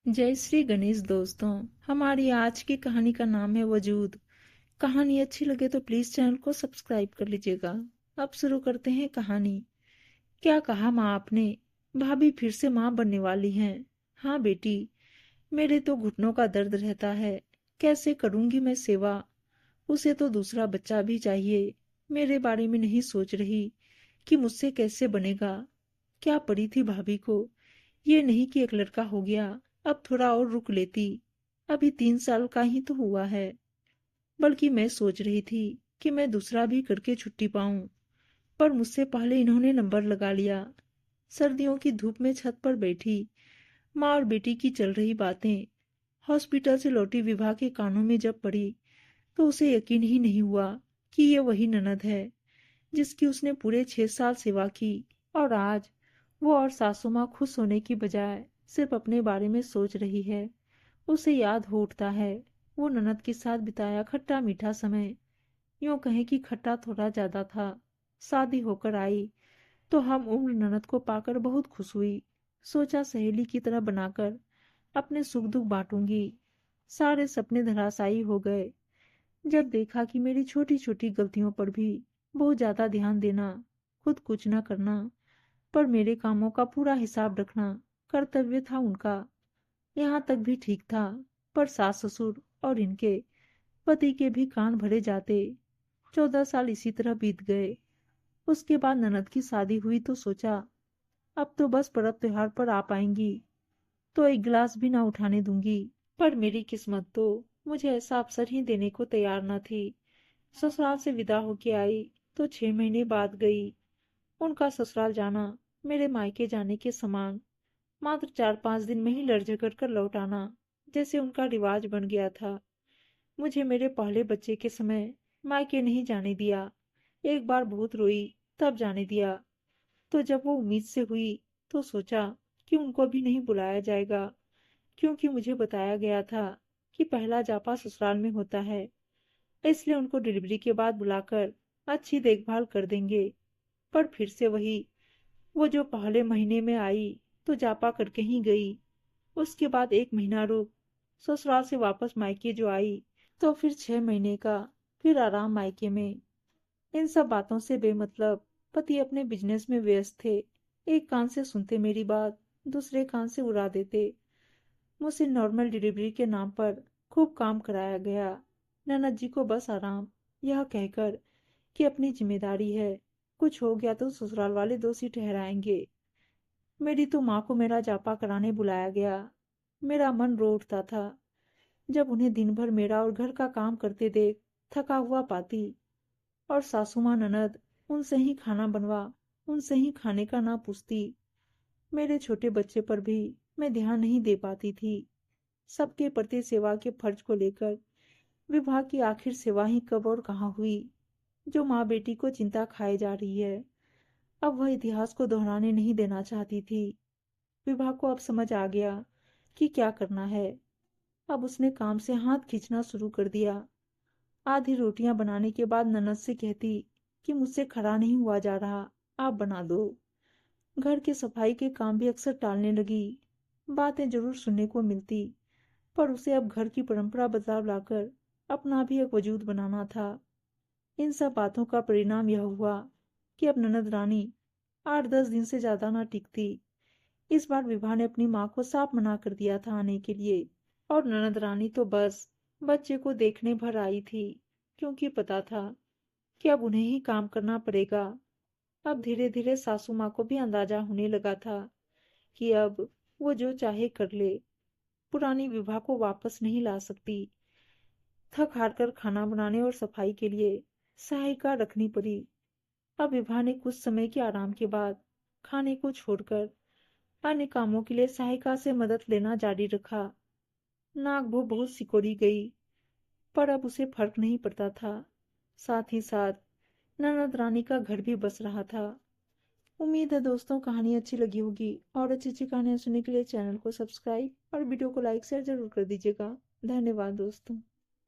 जय श्री गणेश दोस्तों। हमारी आज की कहानी का नाम है वजूद। कहानी अच्छी लगे तो प्लीज चैनल को सब्सक्राइब कर लीजिएगा। अब शुरू करते हैं कहानी। क्या कहा माँ आपने? भाभी फिर से माँ बनने वाली हैं? हाँ बेटी, मेरे तो घुटनों का दर्द रहता है। कैसे करूंगी मैं सेवा? उसे तो दूसरा बच्चा भी चाहिए। मेरे बारे में नहीं सोच रही कि मुझसे कैसे बनेगा। क्या पड़ी थी भाभी को? ये नहीं कि एक लड़का हो गया, अब थोड़ा और रुक लेती। अभी 3 साल का ही तो हुआ है। बल्कि मैं सोच रही थी कि मैं दूसरा भी करके छुट्टी पाऊं, पर मुझसे पहले इन्होंने नंबर लगा लिया। सर्दियों की धूप में छत पर बैठी माँ और बेटी की चल रही बातें हॉस्पिटल से लौटी विभा के कानों में जब पड़ी तो उसे यकीन ही नहीं हुआ कि ये वही ननद है जिसकी उसने पूरे 6 साल सेवा की। और आज वो और सासू माँ खुश होने की बजाय सिर्फ अपने बारे में सोच रही है। उसे याद हो उठता है वो ननद के साथ बिताया खट्टा मीठा समय। यूं कहें कि खट्टा थोड़ा ज्यादा था। शादी होकर आई तो हम उम्र ननद को पाकर बहुत खुश हुई। सोचा सहेली की तरह बनाकर अपने सुख दुख बांटूंगी। सारे सपने धराशायी हो गए जब देखा कि मेरी छोटी छोटी गलतियों पर भी बहुत ज्यादा ध्यान देना, खुद कुछ न करना, पर मेरे कामों का पूरा हिसाब रखना कर्तव्य था उनका। यहाँ तक भी ठीक था, पर सास ससुर और इनके पति के भी कान भरे जाते। 14 साल इसी तरह बीत गए। उसके बाद ननद की शादी हुई तो सोचा अब तो बस पर्व त्योहार पर आ पाएंगी तो एक गिलास भी ना उठाने दूंगी। पर मेरी किस्मत तो मुझे ऐसा अवसर ही देने को तैयार न थी। ससुराल से विदा होके आई तो 6 महीने बाद गई। उनका ससुराल जाना मेरे मायके जाने के समान, मात्र 4-5 दिन में ही लड़ झगड़ कर लौट आना जैसे उनका रिवाज बन गया था। मुझे मेरे पहले बच्चे के समय मायके नहीं जाने दिया। एक बार बहुत रोई, तब जाने दिया। तो जब वो उम्मीद से हुई तो सोचा कि उनको भी नहीं बुलाया जाएगा, क्योंकि मुझे बताया गया था कि पहला जापा ससुराल में होता है, इसलिए उनको डिलीवरी के बाद बुलाकर अच्छी देखभाल कर देंगे। पर फिर से वही, वो जो पहले महीने में आई तो जापा करके ही गई। उसके बाद 1 महीना रुक ससुराल से वापस मायके जो आई तो फिर 6 महीने का फिर आराम मायके में। इन सब बातों से बेमतलब पति अपने बिजनेस में व्यस्त थे। एक कान से सुनते मेरी बात, दूसरे कान से उड़ा देते। मुझसे नॉर्मल डिलीवरी के नाम पर खूब काम कराया गया। ननद जी को बस आराम, यह कहकर कि अपनी जिम्मेदारी है, कुछ हो गया तो ससुराल वाले दोषी ठहराएंगे। मेरी तो माँ को मेरा जापा कराने बुलाया गया। मेरा मन रो उठता था जब उन्हें दिन भर मेरा और घर का काम करते देख थका हुआ पाती। और सासू माँ ननद उनसे ही खाना बनवा, उनसे ही खाने का ना पूछती। मेरे छोटे बच्चे पर भी मैं ध्यान नहीं दे पाती थी। सबके प्रति सेवा के फर्ज को लेकर विवाह की आखिर सेवा ही कब और कहाँ हुई, जो माँ बेटी को चिंता खाए जा रही है। अब वह इतिहास को दोहराने नहीं देना चाहती थी। विभा को अब समझ आ गया कि क्या करना है। अब उसने काम से हाथ खींचना शुरू कर दिया। आधी रोटियां बनाने के बाद ननद से कहती कि मुझसे खड़ा नहीं हुआ जा रहा, आप बना दो। घर की सफाई के काम भी अक्सर टालने लगी। बातें जरूर सुनने को मिलती, पर उसे अब घर की परंपरा बदलाव लाकर अपना भी एक वजूद बनाना था। इन सब बातों का परिणाम यह हुआ कि अब ननद रानी 8-10 दिन से ज्यादा ना टिकती। इस बार विभा ने अपनी माँ को साफ मना कर दिया था आने के लिए, और ननद रानी तो बस बच्चे को देखने भर आई थी, क्योंकि पता था कि अब उन्हें ही काम करना पड़ेगा। अब धीरे धीरे सासू माँ को भी अंदाजा होने लगा था कि अब वो जो चाहे कर ले, पुरानी विभा को वापस नहीं ला सकती। थक हार कर खाना बनाने और सफाई के लिए सहायिका रखनी पड़ी। अब विभा ने कुछ समय के आराम के बाद खाने को छोड़कर अन्य कामों के लिए सहायिका से मदद लेना जारी रखा। नाक वो बहुत सिकोड़ी गई, पर अब उसे फर्क नहीं पड़ता था। साथ ही साथ ननद रानी का घर भी बस रहा था। उम्मीद है दोस्तों कहानी अच्छी लगी होगी, और अच्छी अच्छी कहानियां सुनने के लिए चैनल को सब्सक्राइब और वीडियो को लाइक शेयर जरूर कर दीजिएगा। धन्यवाद दोस्तों।